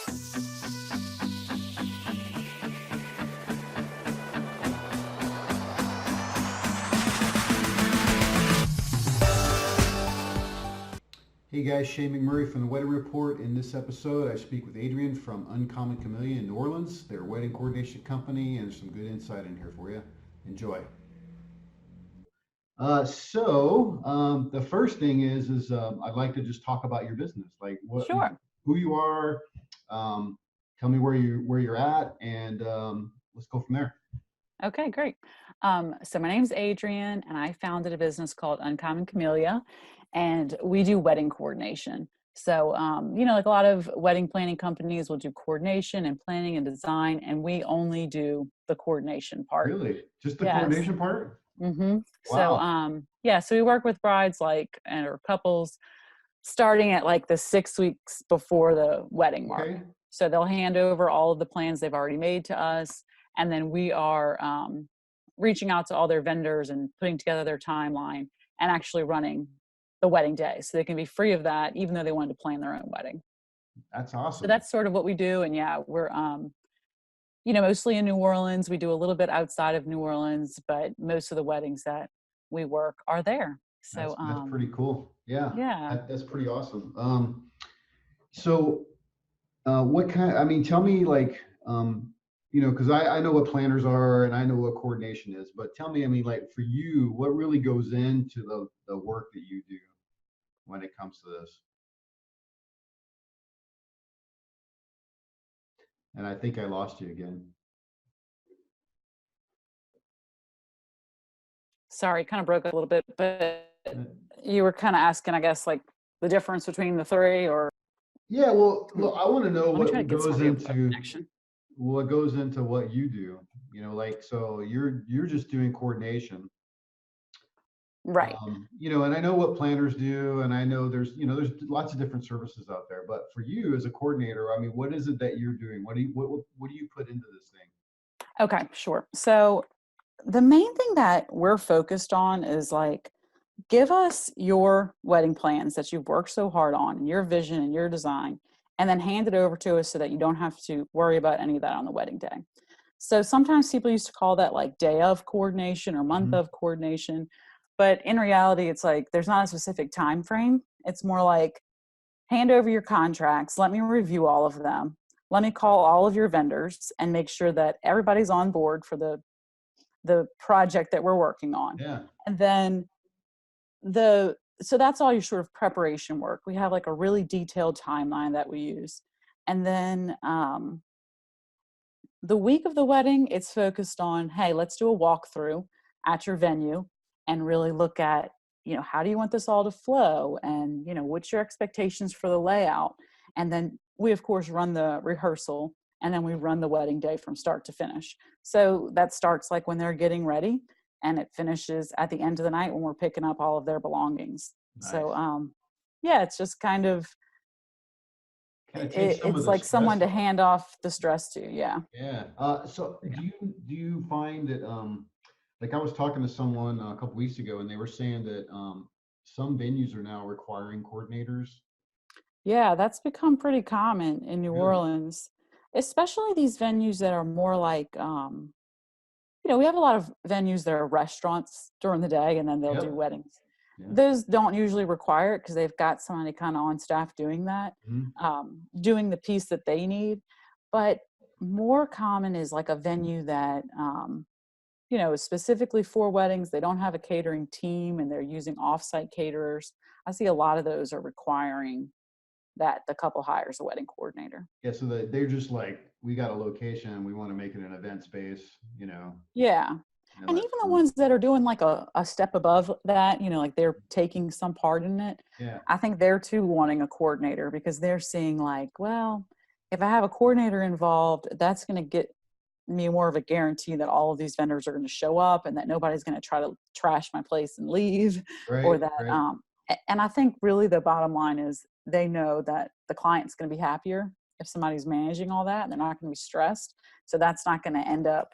Hey guys, Shane McMurray from the Wedding Report. In this episode, I speak with Adrienne from Uncommon Camellia in New Orleans. They're a wedding coordination company, and there's some good insight in here for you. Enjoy. The first thing is I'd like to just talk about your business, like Sure. who you are. Tell me where you're at, and let's go from there. Okay, great. So my name's Adrienne, and I founded a business called Uncommon Camellia, and we do wedding coordination. So, like a lot of wedding planning companies will do coordination and planning and design, and we only do the coordination part. Really, just the Yes. coordination part? Mm-hmm. So, Wow. so we work with brides or couples starting at like the 6 weeks before the wedding mark. Okay. So they'll hand over all of the plans they've already made to us. And then we are reaching out to all their vendors and putting together their timeline and actually running the wedding day. So they can be free of that, even though they wanted to plan their own wedding. That's So awesome. that's sort of what we do. And yeah, we're, mostly in New Orleans. We do a little bit outside of New Orleans, but most of the weddings that we work are there. So, That's pretty cool. Yeah, yeah. that's pretty awesome. So what kind? I mean, tell me like because I know what planners are and I know what coordination is, but tell me, I mean, like for you, what really goes into the work that you do when it comes to this? And I think I lost you again. Sorry, kind of broke up a little bit, but Uh, you were kind of asking, I guess, like the difference between the three, or Yeah, well, hmm, look, I want to know let me try to what get goes somebody with a better into connection. what you do. Like so you're just doing coordination. Right. And I know what planners do, and I know there's lots of different services out there. But for you as a coordinator, I mean, what is it that you're doing? What do you put into this thing? Okay, sure. So the main thing that we're focused on is like, give us your wedding plans that you've worked so hard on, and your vision and your design, and then hand it over to us so that you don't have to worry about any of that on the wedding day. So sometimes people used to call that like day of coordination or month Hmm. of coordination. But in reality, it's like there's not a specific time frame. It's more like hand over your contracts, let me review all of them. Let me call all of your vendors and make sure that everybody's on board for the project that we're working on. Yeah. And then so that's all your sort of preparation work. We have like a really detailed timeline that we use. And then the week of the wedding, it's focused on, hey, let's do a walkthrough at your venue and really look at, how do you want this all to flow? And, what's your expectations for the layout? And then we, of course, run the rehearsal, and then we run the wedding day from start to finish. So that starts like when they're getting ready, and it finishes at the end of the night when we're picking up all of their belongings. So, Nice. yeah, it's just kind of, Kind of take some of it's the like someone stress to off. hand off the stress to. Yeah. Yeah. So Yeah. do you find that like I was talking to someone a couple weeks ago, and they were saying that some venues are now requiring coordinators. Yeah, that's become pretty common in New Really? Orleans, especially these venues that are more like, we have a lot of venues that are restaurants during the day and then they'll do Yep. weddings. Yeah. Those don't usually require it because they've got somebody kind of on staff doing that, Mhm. doing the piece that they need. But more common is like a venue that, is specifically for weddings. They don't have a catering team and they're using offsite caterers. I see a lot of those are requiring that the couple hires a wedding coordinator. Yeah, so they're just like, we got a location, we want to make it an event space. Yeah. And even That's the fine. ones that are doing like a step above that, like they're taking some part in it, Yeah, I think they're too wanting a coordinator because they're seeing like, well, if I have a coordinator involved, that's going to get me more of a guarantee that all of these vendors are going to show up and that nobody's going to try to trash my place and leave or right, that, right. and I think really the bottom line is they know that the client's going to be happier if somebody's managing all that and they're not going to be stressed. So that's not going to end up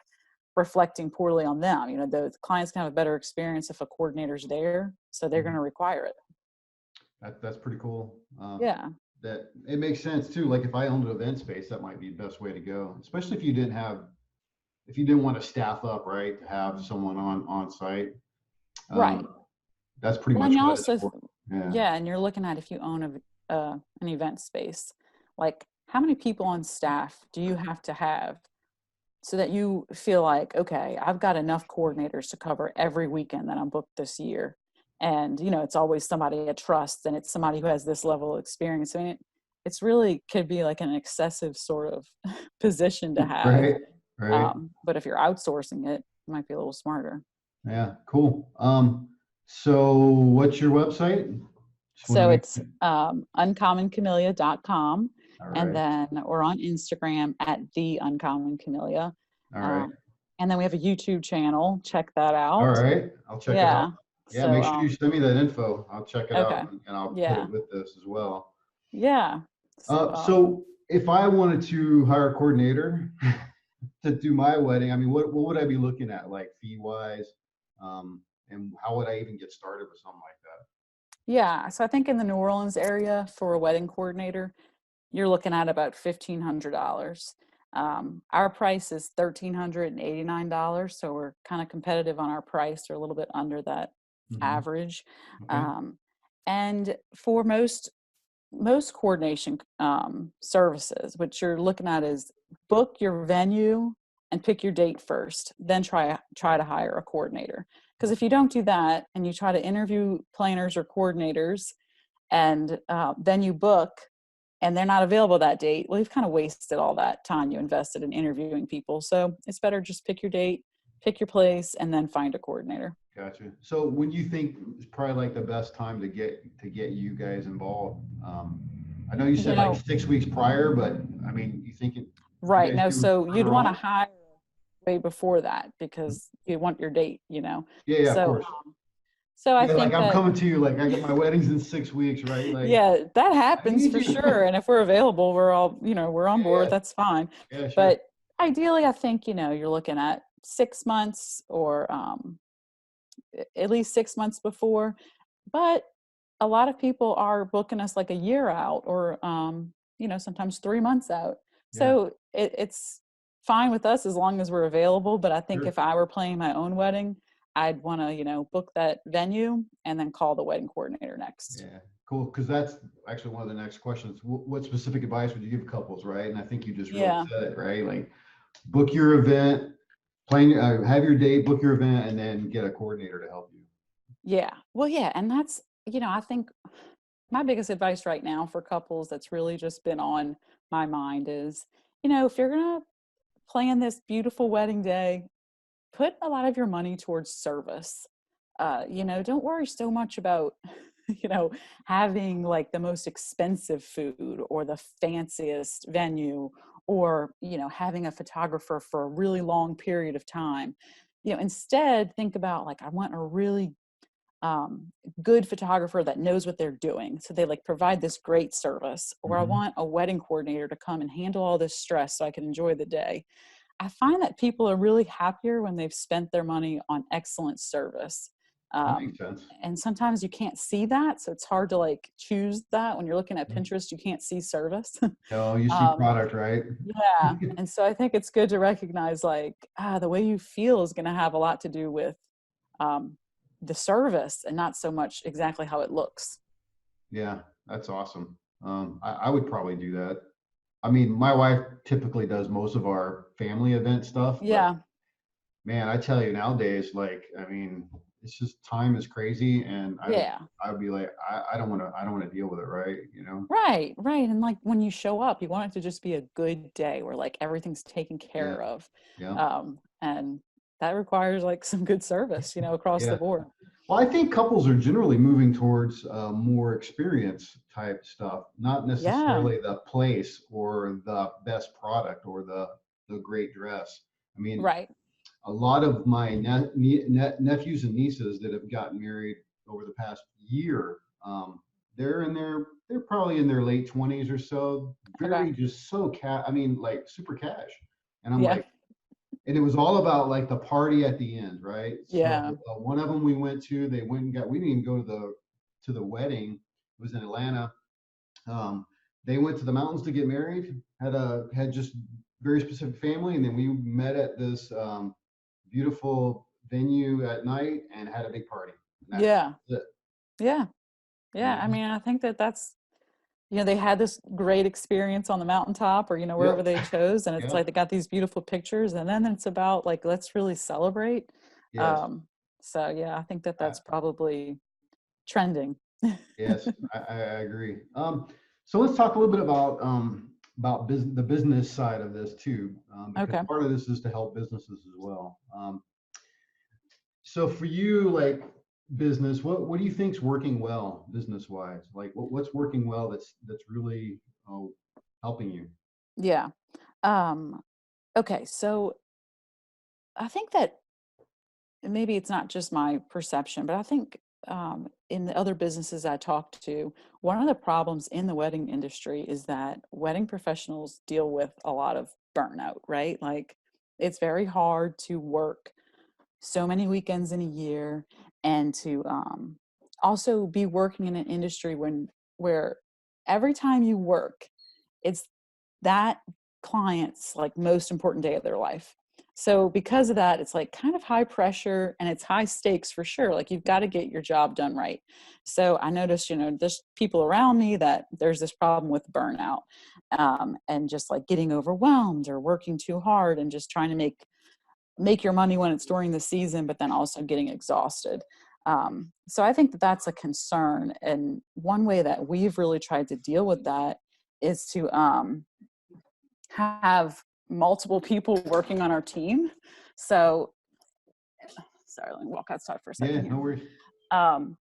reflecting poorly on them. The client's going to have a better experience if a coordinator's there. So they're going Mhm. to require it. That's pretty cool. Yeah. that it makes sense too. Like if I owned an event space, that might be the best way to go, especially if you didn't have, if you didn't want to staff up, right, to have someone on site. Right. Um, that's pretty Well, and much you what it's also, for. Yeah. yeah, and you're looking at if you own an event space, like how many people on staff do you have so that you feel like, okay, I've got enough coordinators to cover every weekend that I'm booked this year. And, it's always somebody I trust and it's somebody who has this level of experience. I mean, it's really could be like an excessive sort of position to have. Right. Right. But if you're outsourcing it, it might be a little smarter. Yeah. Cool. So what's your website? Just want to So make. it's uncommoncamellia.com. All And right. then we're on Instagram at the Uncommon Camellia. All right. Um, and then we have a YouTube channel. Check that All out. right. I'll check it out. Yeah. Yeah. So, Make sure you send me that info. I'll check it okay. out and I'll put Yeah. it with this as well. Yeah. So, So if I wanted to hire a coordinator to do my wedding, I mean, what would I be looking at, like fee wise? And how would I even get started with something like that? yeah. So I think in the New Orleans area for a wedding coordinator, you're looking at about $1,500. Our price is $1,389, so we're kind of competitive on our price. We're a little bit under that Hmm. average. Okay. Um, and for most coordination services, what you're looking at is book your venue and pick your date first, then try to hire a coordinator. Because if you don't do that and you try to interview planners or coordinators and then you book and they're not available that date, well, you've kind of wasted all that time you invested in interviewing people. So it's better just pick your date, pick your place, and then find a coordinator. Gotcha. So when you think is probably like the best time to get you guys involved? I know you You said like know, 6 weeks prior, but I mean, you think it, you right. guys No, do so you'd further want to on? hire way before that because you want your date. Yeah, yeah, of So, course. so I Yeah, like think I'm that, coming to you, like I get my wedding's in 6 weeks, right? Like yeah, that I happens need for you. sure. And if we're available, we're on Yeah, board. That's fine. yeah, yeah, sure. But ideally, I think, you're looking at 6 months or at least 6 months before. But a lot of people are booking us like a year out or, sometimes 3 months out. Yeah, So it's fine with us as long as we're available. But I think sure. if I were planning my own wedding, I'd want to, book that venue and then call the wedding coordinator next. Yeah, cool. Because that's actually one of the next questions. What specific advice would you give couples, right? And I think you just really Yeah. said it, right? Like book your event, have your date, book your event, and then get a coordinator to help you. Yeah. Well, yeah. And that's, I think my biggest advice right now for couples that's really just been on my mind is, if you're going to plan this beautiful wedding day, put a lot of your money towards service. Don't worry so much about, you know, having like the most expensive food or the fanciest venue or, having a photographer for a really long period of time. Instead, think about like, I want a really um, good photographer that knows what they're doing. So they like provide this great service, or I Hmm. want a wedding coordinator to come and handle all this stress so I can enjoy the day. I find that people are really happier when they've spent their money on excellent service. That Um, makes sense. and sometimes you can't see that. So it's hard to like choose that when you're looking at Mhm. Pinterest, you can't see service. No, you see um, product, right? yeah. And so I think it's good to recognize like, the way you feel is going to have a lot to do with um, the service and not so much exactly how it looks. Yeah, that's awesome. I would probably do that. I mean, my wife typically does most of our family event stuff, but Yeah. man, I tell you nowadays, like, I mean, it's just time is crazy, and Yeah. I'd be like, I don't want to deal with it, right? You know? Right, right. And like when you show up, you want it to just be a good day where like everything's taken Yeah, care of. yeah, And that requires like some good service, across the yeah. board. Well, I think couples are generally moving towards more experience type stuff, not Yeah, necessarily the place or the best product or the great dress. I mean, right. a lot of my nephews and nieces that have gotten married over the past year, they're probably in their late 20s or so, Okay. very just so I mean, like super cash. And I'm Yeah. like, and it was all about like the party at the end, right? So Yeah. one of them we went to, they went and got, we didn't even go to the wedding. It was in Atlanta. Um, they went to the mountains to get married, had just very specific family, and then we met at this beautiful venue at night and had a big party. And Yeah. that's it. Yeah. I Yeah. mean, I mean, I think that that's, they had this great experience on the mountaintop or, wherever yep, they chose. And it's like yep, they got these beautiful pictures. And then it's about like, let's really celebrate. yes, Um, so yeah, I think that I, that's probably trending. yes, I agree. So let's talk a little bit about the business side of this too, because Okay. part of this is to help businesses as well. So for you, like business, what do you think's working well business wise? Like what's working well that's really helping you? Yeah. Um, okay. So I think that maybe it's not just my perception, but I think in the other businesses I talked to, one of the problems in the wedding industry is that wedding professionals deal with a lot of burnout, right? Like it's very hard to work so many weekends in a year and to also be working in an industry where every time you work, it's that client's like most important day of their life. So because of that, it's like kind of high pressure and it's high stakes for sure. Like you've got to get your job done right. So I noticed, there's people around me that there's this problem with burnout, and just like getting overwhelmed or working too hard and just trying to make your money when it's during the season, but then also getting exhausted. So I think that that's a concern. And one way that we've really tried to deal with that is to have multiple people working on our team. So, sorry, let me walk outside for a Yeah, second no here. worries. Um,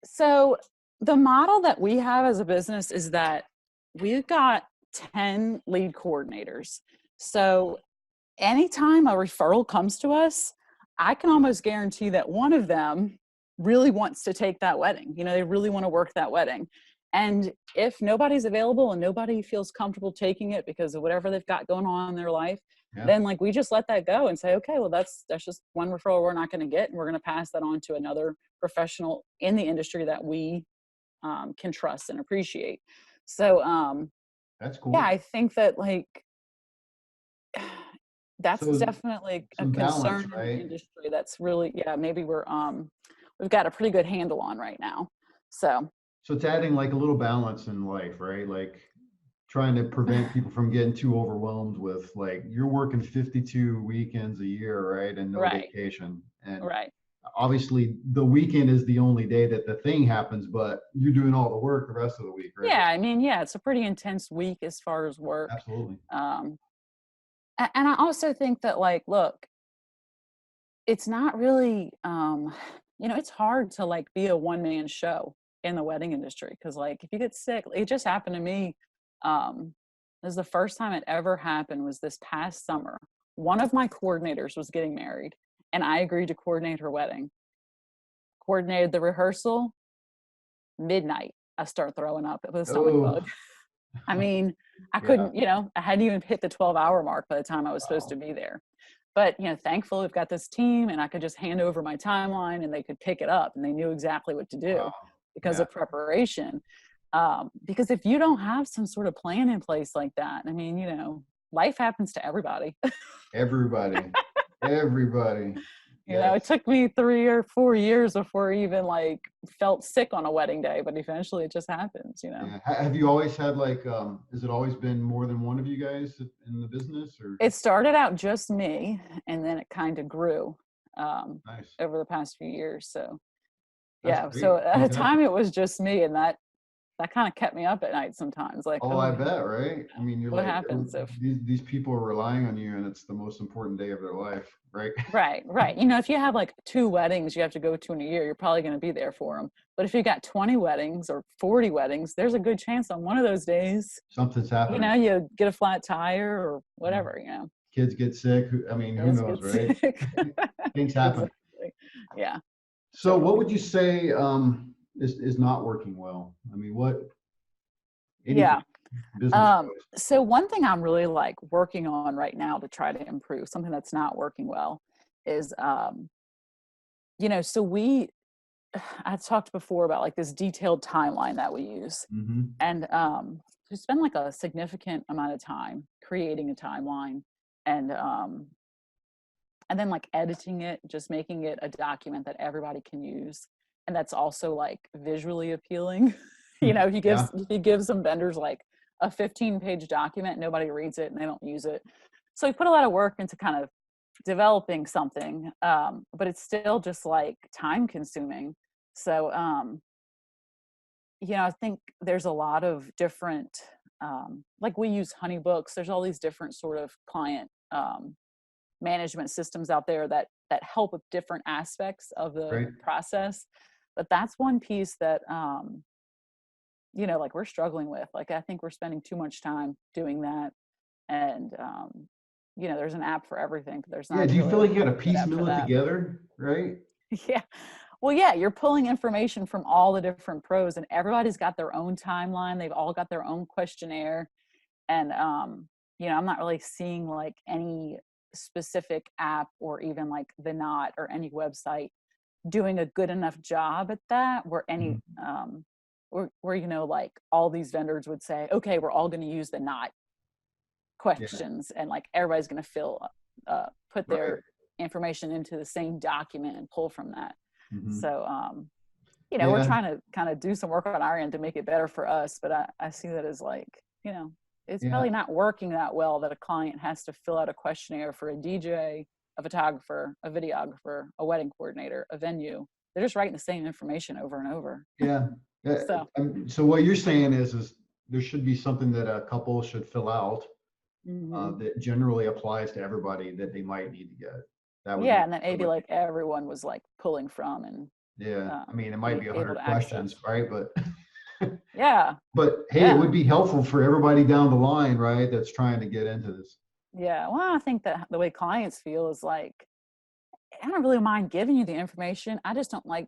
so, the model that we have as a business is that we've got 10 lead coordinators. So, anytime a referral comes to us, I can almost guarantee that one of them really wants to take that wedding. They really want to work that wedding. And if nobody's available and nobody feels comfortable taking it because of whatever they've got going on in their life, Yeah, then like we just let that go and say, okay, well that's just one referral we're not going to get, and we're going to pass that on to another professional in the industry that we can trust and appreciate. So that's yeah, cool. I think that like that's So definitely a some balance, concern in the right? industry that's really, yeah, maybe we've got a pretty good handle on right now. So So it's adding like a little balance in life, right? Like trying to prevent people from getting too overwhelmed with like you're working 52 weekends a year, right? And no right, vacation. And right. obviously the weekend is the only day that the thing happens, but you're doing all the work the rest of the week, right? Yeah, I mean, yeah, it's a pretty intense week as far as work. Absolutely. Um, and I also think that like, look, it's not really, it's hard to like be a one man show in the wedding industry because like if you get sick, it just happened to me. This is the first time it ever happened was this past summer. One of my coordinators was getting married, and I agreed to coordinate her wedding. Coordinated the rehearsal, midnight. I start throwing up with a stomach Oh, bug. I mean, I yeah. couldn't, I hadn't even hit the 12-hour mark by the time I was supposed Wow. to be there. But, thankfully we've got this team and I could just hand over my timeline and they could pick it up and they knew exactly what to Wow. do because Yeah. of preparation. Because if you don't have some sort of plan in place like that, I mean, life happens to everybody. Everybody. Everybody. It Yes. took me 3 or 4 years before I even like felt sick on a wedding day, but eventually it just happens. Yeah. Have you always had like, has it always been more than one of you guys in the business or? It started out just me, and then it kind of grew um, Nice. over the past few years. So That's yeah, so great. at the Fantastic. time it was just me, and that kind of kept me up at night sometimes. Like, Oh, oh, I bet, right? I mean, you're what like, happens if? these people are relying on you and it's the most important day of their life, right? Right, right. If you have like 2 weddings you have to go to in a year, you're probably going to be there for them. But if you got 20 weddings or 40 weddings, there's a good chance on one of those days, Something's happening. you get a flat tire or Yeah. whatever. Kids get sick. I mean, who Kids knows, get right? sick. Things happen. Exactly. Yeah, So what would totally. you say is not working well? I mean, what anything Yeah. business wise? So one thing I'm really like working on right now to try to improve something that's not working well is, so I talked before about like this detailed timeline that we use. Mm-hmm. And we spend like a significant amount of time creating a timeline and then like editing it, just making it a document that everybody can use. And that's also like visually appealing. You know, Yeah. if he gives some vendors like a 15-page document, nobody reads it and they don't use it. So we put a lot of work into kind of developing something, but it's still just like time consuming. So, you know, I think there's a lot of different, like we use HoneyBooks. There's all these different sort of client management systems out there that help with different aspects of the Right. process. But that's one piece that, you know, like we're struggling with. Like I think we're spending too much time doing that. And, you know, there's an app for everything, but there's Yeah. not Do you really feel like a you got to good app for piecemeal it that. together? Right. Yeah. Well, yeah, you're pulling information from all the different pros and everybody's got their own timeline. They've all got their own questionnaire. And, you know, I'm not really seeing like any specific app or even like the Knot or any website doing a good enough job at that where any, Mhm. where, you know, like all these vendors would say, okay, we're all going to use the Knot Yeah. questions and like everybody's going to put Right. their information into the same document and pull from that. Hmm. So, you know, we're Yeah. trying to kind of do some work on our end to make it better for us, but I see that as like, you know, it's Yeah. probably not working that well that a client has to fill out a questionnaire for a DJ, a photographer, a videographer, a wedding coordinator, a venue. They're just writing the same information over and over. Yeah. Yeah. So, So what you're saying is there should be something that a couple should fill out mhm. that generally applies to everybody that they might need to get. That would Yeah, make and then it so maybe much like everyone was like pulling from and Yeah, I mean, it might be be a able hundred to questions, access. right? But Yeah, but hey, it yeah. would be helpful for everybody down the line, right? That's trying to get into this. Yeah, well, I think that the way clients feel is like, I don't really mind giving you the information. I just don't like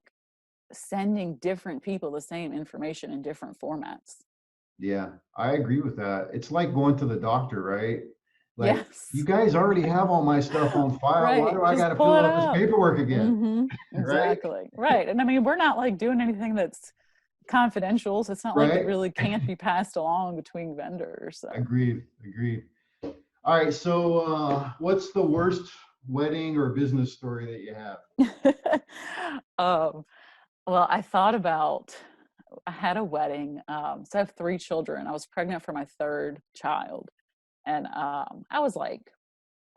sending different people the same information in different formats. Yeah, I agree with that. It's like going to the doctor, right? Like, you Yes. guys already have all my stuff on file. Why Right. do I got Just to pull fill it out this up. paperwork again? Mm-hmm. Right? Exactly. Right. And I mean, we're not like doing anything that's confidential. So it's not like it Right? really can't be passed along between vendors. So Agreed. Agreed. All right. So, what's the worst wedding or business story that you have? um, well, I thought about I had a wedding. So I have 3 children. I was pregnant for my third child. And I was like,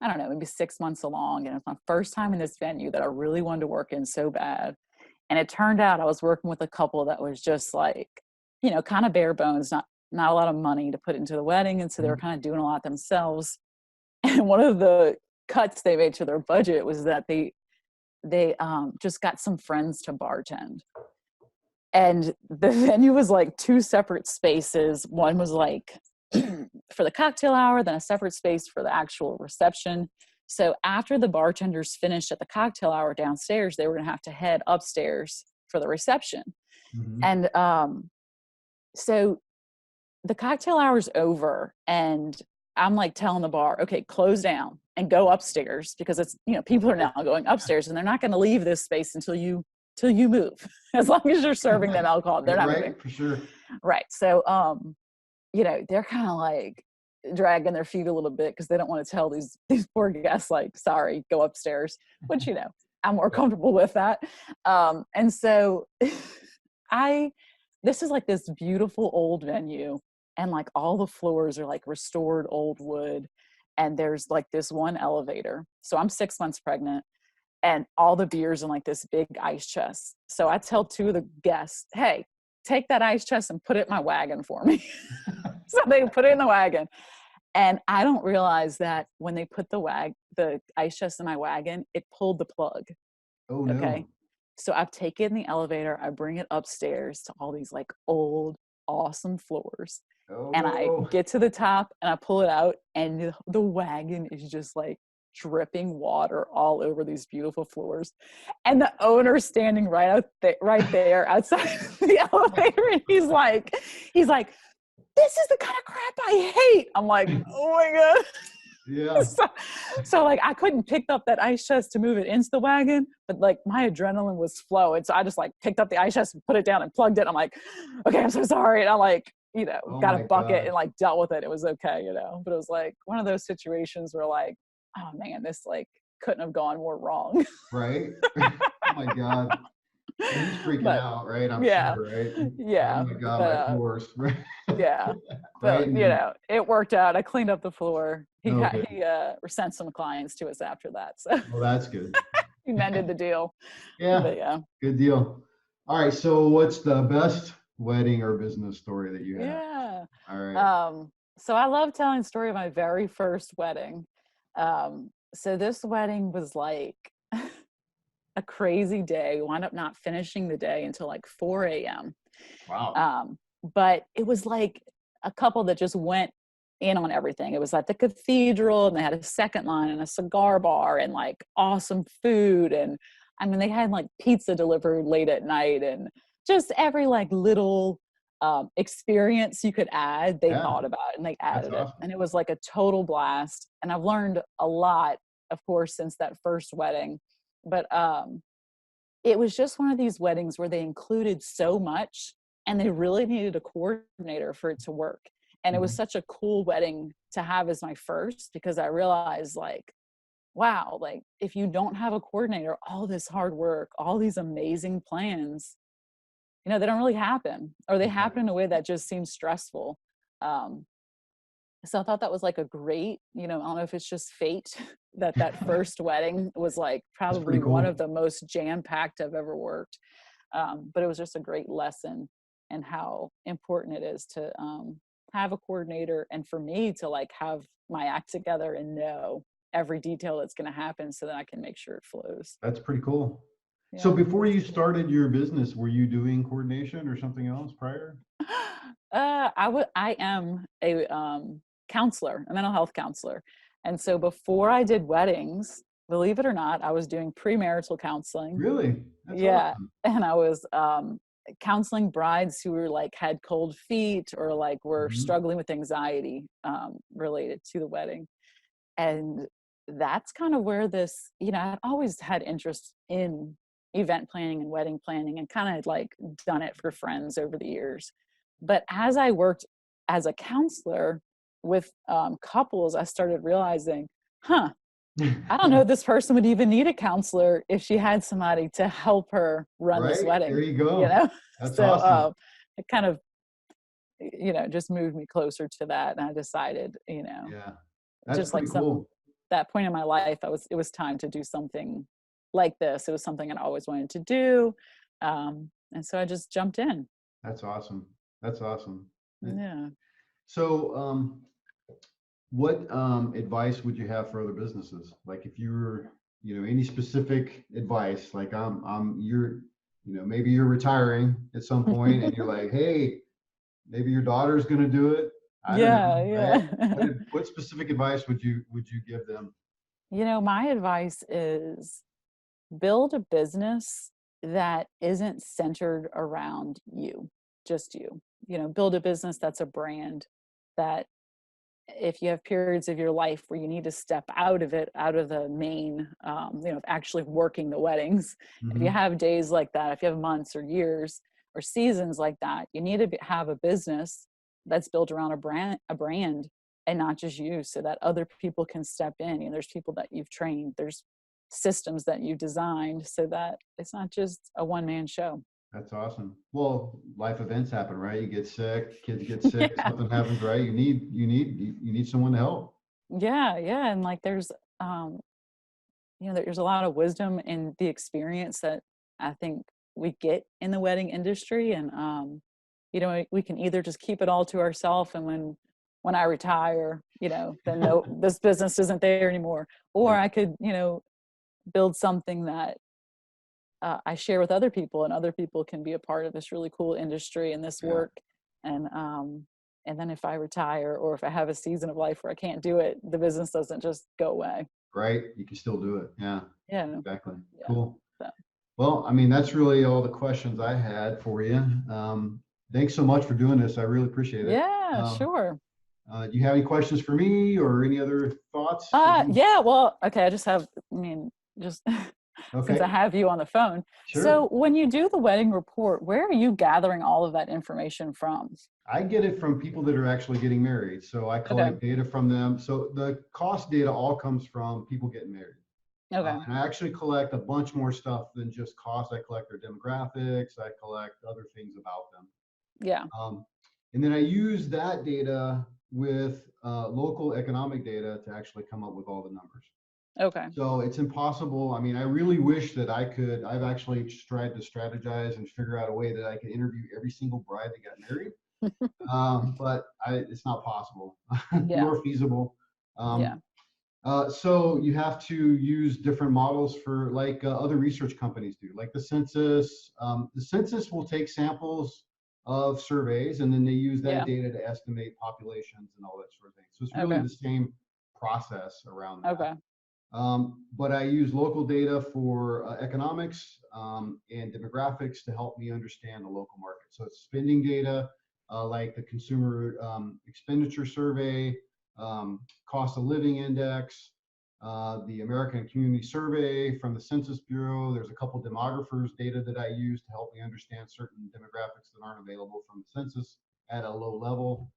I don't know, maybe 6 months along. And it was my first time in this venue that I really wanted to work in so bad. And it turned out I was working with a couple that was just like, you know, kind of bare bones, not a lot of money to put into the wedding. And so they were Mhm. kind of doing a lot themselves. And one of the cuts they made to their budget was that they just got some friends to bartend. And the venue was like 2 separate spaces. One was like for the cocktail hour, then a separate space for the actual reception. So after the bartenders finished at the cocktail hour downstairs, they were going to have to head upstairs for the reception. Mhm. And so the cocktail hour's over, and I'm like telling the bar, okay, close down and go upstairs because it's, you know, people are now going upstairs and they're not going to leave this space until you move. As long as you're serving them alcohol, they're not moving. Right, for sure. Right. So you know, they're kind of like dragging their feet a little bit because they don't want to tell these poor guests like, sorry, go upstairs, which, you know, I'm more comfortable with that. And so this is like this beautiful old venue, and like all the floors are like restored old wood, and there's like this one elevator. So I'm 6 months pregnant, and all the beer's in like this big ice chest. So I tell 2 of the guests, hey, take that ice chest and put it in my wagon for me. So they put it in the wagon. And I don't realize that when they put the ice chest in my wagon, it pulled the plug. Oh Okay. no. So I take it in the elevator, I bring it upstairs to all these like old, awesome floors. Oh And I no. get to the top and I pull it out, and the wagon is just like dripping water all over these beautiful floors. And the owner's standing right there outside the elevator. And he's like, this is the kind of crap I hate. I'm like, oh my God. Yeah. So like I couldn't pick up that ice chest to move it into the wagon, but like my adrenaline was flowing. So I just like picked up the ice chest and put it down and plugged it. I'm like, okay, I'm so sorry. And I like, Oh got a my bucket and gosh. like dealt with it. It was okay, but it was like one of those situations where like, oh man, this like couldn't have gone more wrong. Right? Oh my God. And he's freaking But out, right? I'm yeah, sure, right? Oh yeah, my God, but my floors, right? yeah, Right? but And then, it worked out. I cleaned up the floor. okay. He sent some clients to us after that, so Well, that's good. he mended the deal. Yeah, But yeah, good deal. All right. So what's the best wedding or business story that you have? yeah. All right. So I love telling the story of my very first wedding. So this wedding was like a crazy day. We wound up not finishing the day until like 4 a.m. Wow. Um, but it was like a couple that just went in on everything. It was at the cathedral, and they had a second line and a cigar bar and like awesome food. And I mean, they had like pizza delivered late at night, and just every like little experience you could add, they Yeah, thought about and they that's added it. awesome. And it was like a total blast. And I've learned a lot, of course, since that first wedding. But it was just one of these weddings where they included so much and they really needed a coordinator for it to work. And it was Mhm. such a cool wedding to have as my first, because I realized like, wow, like if you don't have a coordinator, all this hard work, all these amazing plans, they don't really happen, or they Yeah. happen in a way that just seems stressful. Um, so I thought that was like a great, I don't know if it's just fate that that first wedding was like That's probably pretty one of cool. the most jam-packed I've ever worked. But it was just a great lesson in how important it is to have a coordinator, and for me to like have my act together and know every detail that's going to happen so that I can make sure it flows. That's pretty cool. So Yeah, it before was you cool. started your business, were you doing coordination or something else prior? I am a counselor, a mental health counselor. And so before I did weddings, believe it or not, I was doing premarital counseling. Really? That's Yeah. awesome. And I was counseling brides who were like had cold feet or like were Mhm. struggling with anxiety related to the wedding. And that's kind of where this, I've always had interest in event planning and wedding planning and kind of like done it for friends over the years. But as I worked as a counselor with couples, I started realizing, huh, I don't know if this person would even need a counselor if she had somebody to help her run this Right? There wedding, you you go. know? That's So awesome. it kind of, just moved me closer to that. And I decided, Yeah. That's just like pretty cool. that point in my life, it was time to do something like this. It was something I always wanted to do. And so I just jumped in. That's awesome. That's awesome. Yeah. So, what advice would you have for other businesses? Like if you were, any specific advice, like you're, maybe you're retiring at some point and you're like, hey, maybe your daughter's going to do it. I don't Yeah. know, right? Yeah. What specific advice would you give them? My advice is build a business that isn't centered around you, just you. Build a business that's a brand that if you have periods of your life where you need to step out of it, out of the main, of actually working the weddings, if you Hmm. have days like that, if you have months or years or seasons like that, you need to have a business that's built around a brand and not just you, so that other people can step in. There's people that you've trained, there's systems that you designed, so that it's not just a one-man show. That's awesome. Well, life events happen, right? You get sick, kids get sick, Yeah. something happens, right? You need someone to help. Yeah, yeah. And like um there's a lot of wisdom in the experience that I think we get in the wedding industry. And we can either just keep it all to ourselves, and when I retire, then no, this business isn't there anymore. Or Yeah, I could, build something that I share with other people, and other people can be a part of this really cool industry and this yeah, work. And then if I retire, or if I have a season of life where I can't do it, the business doesn't just go away. right. You can still do it. Yeah, Yeah. exactly. Yeah. Cool. So, Well, I mean, that's really all the questions I had for you. Thanks so much for doing this. I really appreciate it. yeah, Um, sure. do you have any questions for me or any other thoughts? thoughts? Yeah, well, okay, I just have, I mean, just since I Okay, have you on the phone. sure. So when you do the wedding report, where are you gathering all of that information from? I get it from people that are actually getting married. So I Okay. collect data from them. So the cost data all comes from people getting married. Okay. And I actually collect a bunch more stuff than just cost. I collect their demographics. I collect other things about them. Yeah. Um, and then I use that data with local economic data to actually come up with all the numbers. Okay. So it's impossible. I mean, I really wish that I could. I've actually tried to strategize and figure out a way that I could interview every single bride that got married, but it's not possible Yeah. nor feasible. Yeah. Um, so you have to use different models for like other research companies do, like the census. The census will take samples of surveys and then they use that Yeah. data to estimate populations and all that sort of thing. So it's really Okay. the same process around that. Okay. But I use local data for economics and demographics to help me understand the local market. So it's spending data like the consumer expenditure survey, cost of living index, the American Community Survey from the Census Bureau. There's a couple demographers data that I use to help me understand certain demographics that aren't available from the census at a low level.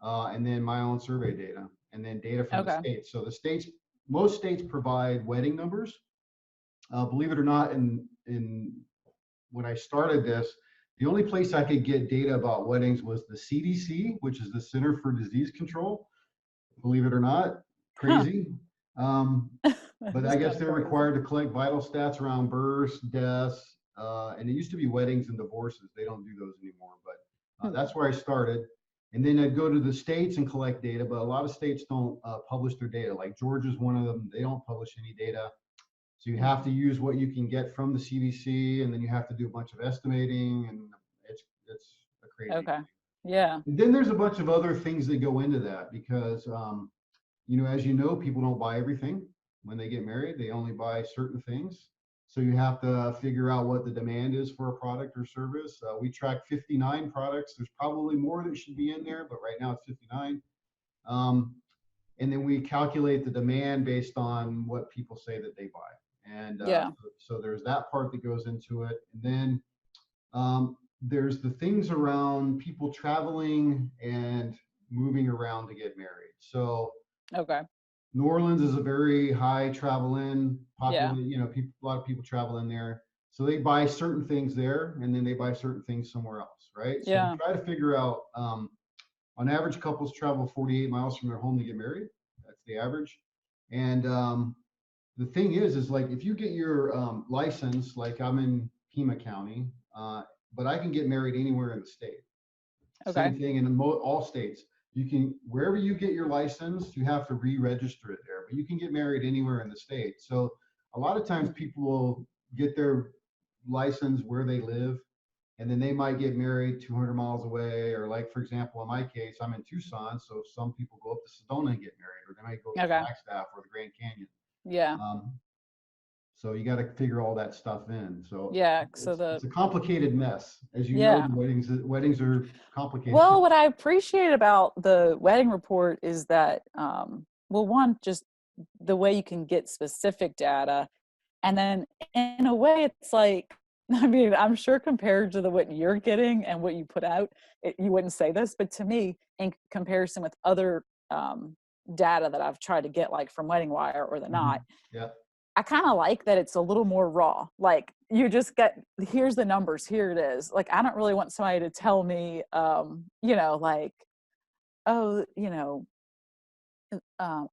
And then my own survey data, and then data from the Okay. states. So the states, most states provide wedding numbers. Believe it or not, in when I started this, the only place I could get data about weddings was the CDC, which is the Center for Disease Control. Believe it or not, Huh. crazy. Um, but That's I kind guess of they're crazy. required to collect vital stats around births, deaths, and it used to be weddings and divorces. They don't do those anymore, but Hmm. that's where I started. And then I'd go to the states and collect data, but a lot of states don't publish their data. Like Georgia's one of them; they don't publish any data. So you have Hmm. to use what you can get from the CDC, and then you have to do a bunch of estimating, and it's a crazy Okay. thing. Yeah. And then there's a bunch of other things that go into that because as you know, people don't buy everything when they get married. They only buy certain things. So you have to figure out what the demand is for a product or service. We track 59 products. There's probably more that should be in there, but right now it's 59. Um, and then we calculate the demand based on what people say that they buy. And Yeah. so there's that part that goes into it. And then there's the things around people traveling and moving around to get married. So Okay. New Orleans is a very high travel in Yeah. populated, people, a lot of people travel in there. So they buy certain things there and then they buy certain things somewhere else, right? So we Yeah. try to figure out, on average, couples travel 48 miles from their home to get married. That's the average. And the thing is like if you get your license, like I'm in Pima County, but I can get married anywhere in the state. Okay. Same thing in all states. You can, wherever you get your license, you have to re-register it there, but you can get married anywhere in the state. So a lot of times Hmm. people will get their license where they live, and then they might get married 200 miles away. Or like, for example, in my case, I'm in Tucson. So some people go up to Sedona and get married, or they might go up to Okay. Flagstaff or the Grand Canyon. Yeah. Um, so you got to figure all that stuff in. So Yeah. So it's the, a complicated mess. As you know, yeah. the weddings are complicated. Well, what I appreciate about the wedding report is that, well, one, just the way you can get specific data. And then in a way, it's like, I mean, I'm sure compared to what you're getting and what you put out, you wouldn't say this, but to me, in comparison with other data that I've tried to get, like from Wedding Wire or the Knot, Yeah. I kind of like that it's a little more raw. Like you just get, here's the numbers, here it is. Like I don't really want somebody to tell me, like, oh, um,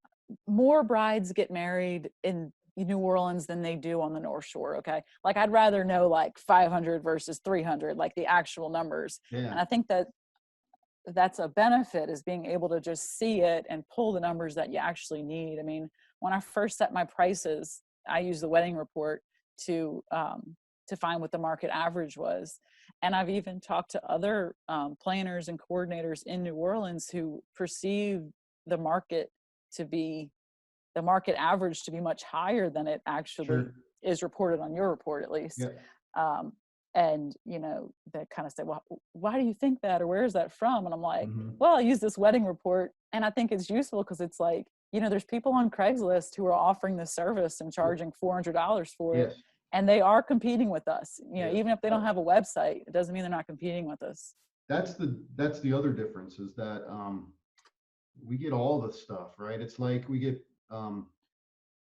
more brides get married in New Orleans than they do on the North Shore. Okay. Like I'd rather know like 500 versus 300, like the actual numbers. Yeah. And I think that that's a benefit, is being able to just see it and pull the numbers that you actually need. I mean, when I first set my prices, I used the wedding report to find what the market average was. And I've even talked to other planners and coordinators in New Orleans who perceive the market to be the market average to be much higher than it actually Sure. is reported on your report, at Yeah. least. Um, and they kind of say, well, why do you think that, or where is that from? And I'm like, Hmm. well, I use this wedding report and I think it's useful because it's like there's people on Craigslist who are offering this service and charging $400 for it. Yes. And they are competing with us, Yes. even if they don't have a website, it doesn't mean they're not competing with us. That's the other difference is that we get all the stuff, right? It's like we get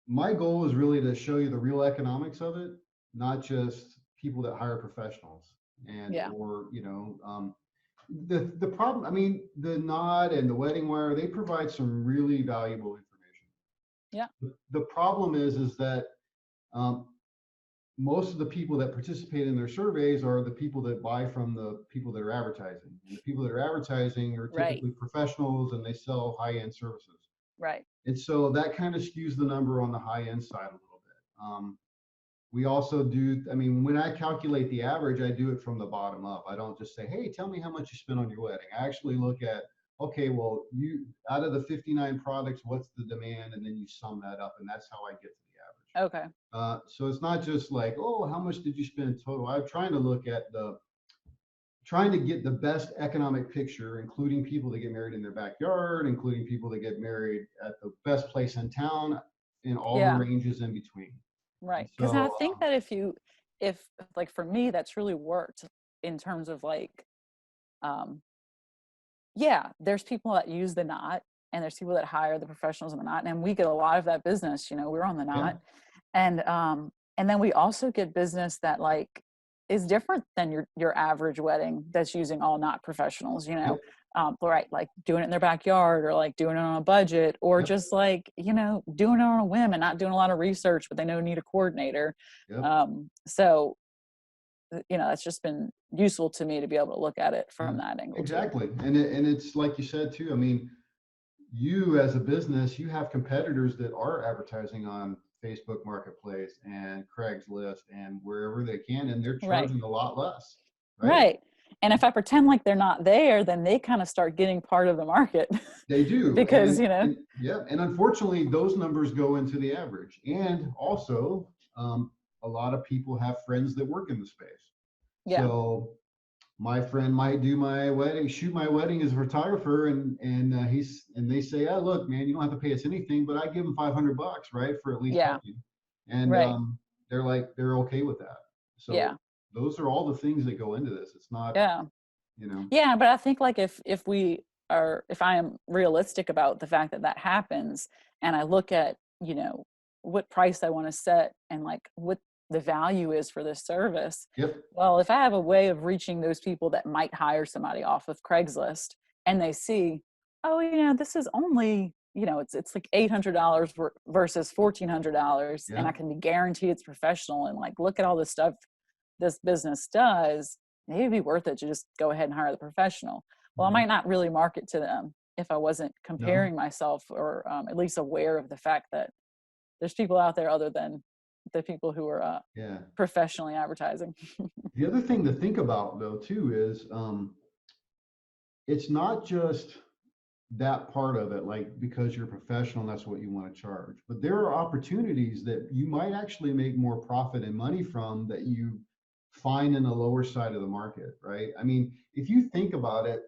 my goal is really to show you the real economics of it, not just people that hire professionals and Yeah. or the problem. I mean, the Knot and the Wedding Wire, they provide some really valuable information. Yeah. The problem is that um, most of the people that participate in their surveys are the people that buy from the people that are advertising. And the people that are advertising are Right. typically professionals and they sell high-end services. Right. And so that kind of skews the number on the high-end side a little bit. We also do, I mean, when I calculate the average, I do it from the bottom up. I don't just say, hey, tell me how much you spent on your wedding. I actually look at, okay, well, you out of the 59 products, what's the demand? And then you sum that up, and that's how I get to the average. Okay. So it's not just like, oh, how much did you spend total? I'm trying to look at trying to get the best economic picture, including people that get married in their backyard, including people that get married at the best place in town, in all the ranges in between. Right. And Because I so, think that if like for me, that's really worked in terms of like, there's people that use the Knot and there's people that hire the professionals in the Knot. And we get a lot of that business, we're on the Knot. yeah, And then we also get business that like is different than your average wedding that's using all Knot professionals, yep, right, like doing it in their backyard or like doing it on a budget or yep, just like doing it on a whim and not doing a lot of research, but they know need a coordinator. yep. So it's just been useful to me to be able to look at it from that angle too. Exactly. And it's like you said too. I mean, you as a business, you have competitors that are advertising on Facebook Marketplace and Craigslist and wherever they can, and they're Right. charging a lot less, right? Right. And if I pretend like they're not there, then they kind of start getting part of the market. They do. Because, and unfortunately, those numbers go into the average. And also, a lot of people have friends that work in the space. Yeah. So my friend might do my wedding, shoot my wedding as a photographer, and they say, oh, look, man, you don't have to pay us anything, but I give them $500, right, for at least helping. And right. they're okay with that. So those are all the things that go into this. It's not, Yeah, but I think like if I am realistic about the fact that happens, and I look at what price I want to set and like what the value is for this service. Yep. Well, if I have a way of reaching those people that might hire somebody off of Craigslist and they see, oh, this is only, it's like $800 versus $1,400, and I can be guaranteed it's professional, and like, look at all this stuff this business does, maybe it'd be worth it to just go ahead and hire the professional. Well, I might not really market to them if I wasn't comparing myself or at least aware of the fact that there's people out there other than the people who are professionally advertising. The other thing to think about though too is it's not just that part of it, like because you're professional, that's what you want to charge. But there are opportunities that you might actually make more profit and money from that you find in the lower side of the market, right? I mean, if you think about it,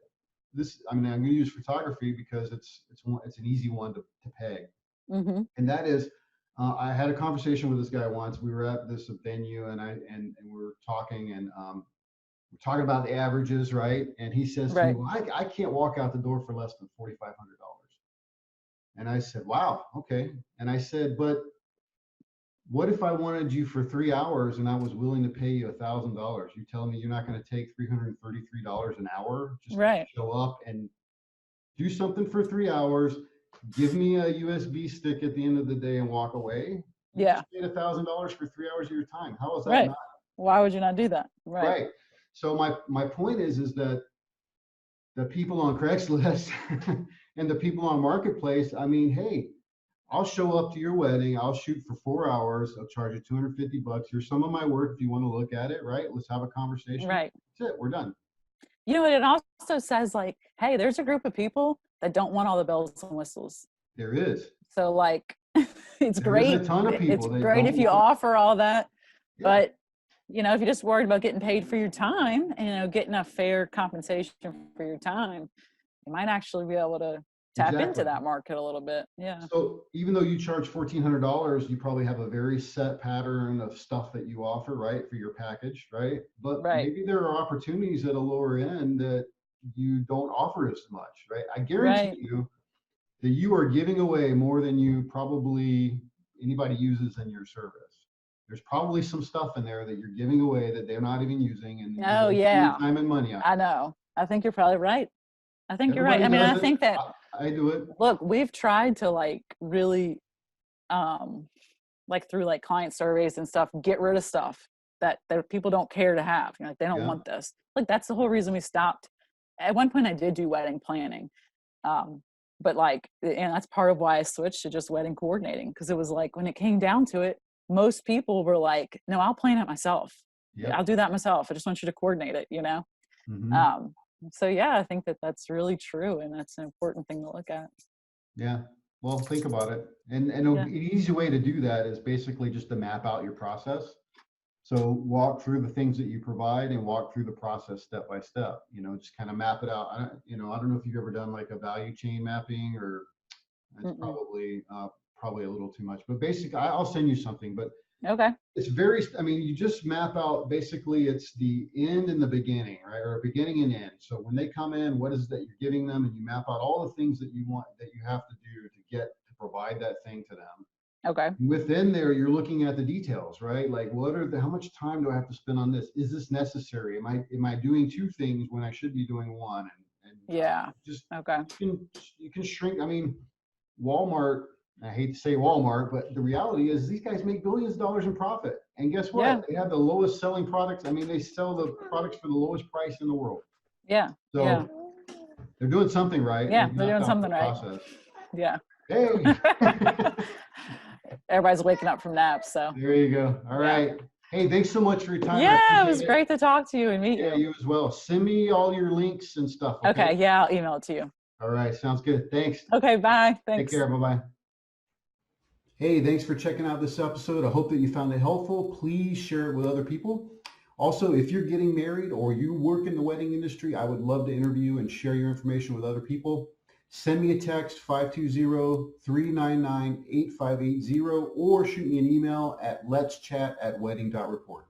I'm going to use photography because it's an easy one to peg. Mm-hmm. And that is, I had a conversation with this guy once. We were at this venue and we were talking and we're talking about the averages, right? And he says to me, well, I can't walk out the door for less than $4,500. And I said, wow, okay. And I said, but what if I wanted you for 3 hours and I was willing to pay you $1,000? You telling me you're not going to take $333 an hour just to show up and do something for 3 hours, give me a USB stick at the end of the day and walk away? You just paid $1,000 for 3 hours of your time. How is that not? Why would you not do that? Right. So my point is that the people on Craigslist and the people on Marketplace, I mean, hey, I'll show up to your wedding. I'll shoot for 4 hours. I'll charge you $250. Here's some of my work if you want to look at it, right? Let's have a conversation. Right. That's it. We're done. It also says like, hey, there's a group of people that don't want all the bells and whistles. There is. So like, it's great. There's a ton of people. It's great if you offer all that, but if you're just worried about getting paid for your time and getting a fair compensation for your time, you might actually be able to tap into Exactly. that market a little bit. Yeah. So even though you charge $1,400, you probably have a very set pattern of stuff that you offer, right, for your package, right? But Right. maybe there are opportunities at a lower end that you don't offer as much, right? I guarantee Right. you that you are giving away more than you probably anybody uses in your service. There's probably some stuff in there that you're giving away that they're not even using, and you're Oh wasting yeah. time and money on I it. know. I think you're probably right. I think you're right. Everybody I mean, does I it. think that, I do it. look, we've tried to like really, um, like through like client surveys and stuff, get rid of stuff that people don't care to have. You know, like they don't Yeah. want this. Like that's the whole reason we stopped. At one point I did do wedding planning. Um, but like, and that's part of why I switched to just wedding coordinating. Because it was like, when it came down to it, most people were like, no, I'll plan it myself. I'll Yep. do that myself. I just want you to coordinate it, you know? Hmm. Um, so yeah, I think that that's really true. And that's an important thing to look at. Yeah. Well, think about it. And Yeah. an easy way to do that is basically just to map out your process. So walk through the things that you provide and walk through the process step by step. Just kind of map it out. I don't know if you've ever done like a value chain mapping, or it's Mm-mm. probably a little too much. But basically, I'll send you something. But Okay. it's very, I mean, you just map out, basically it's the end and the beginning, right? Or beginning and end. So when they come in, what is it that you're giving them? And you map out all the things that you want, that you have to do to provide that thing to them. Okay. Within there, you're looking at the details, right? Like how much time do I have to spend on this? Is this necessary? Am I doing two things when I should be doing one? And Yeah. just, Okay. you can shrink. I mean, Walmart, I hate to say Walmart, but the reality is these guys make billions of dollars in profit. And guess Yeah. what? They have the lowest selling products. I mean, they sell the products for the lowest price in the world. Yeah. Yeah. So they're doing something right. Yeah. They've They're mapped doing out the something right. process. Yeah. Hey, Everybody's waking up from naps. So there you go. All yeah. right. Hey, thanks so much for your time. I Yeah. It appreciate was it. great to talk to you and meet Yeah, you. you as well. Send me all your links and stuff. Okay. Yeah. I'll email it to you. All right. Sounds good. Thanks. Okay. Bye. Take Thanks. care. Bye-bye. Hey, thanks for checking out this episode. I hope that you found it helpful. Please share it with other people. Also, if you're getting married or you work in the wedding industry, I would love to interview and share your information with other people. Send me a text, 520-399-8580, or shoot me an email at letschat@wedding.report.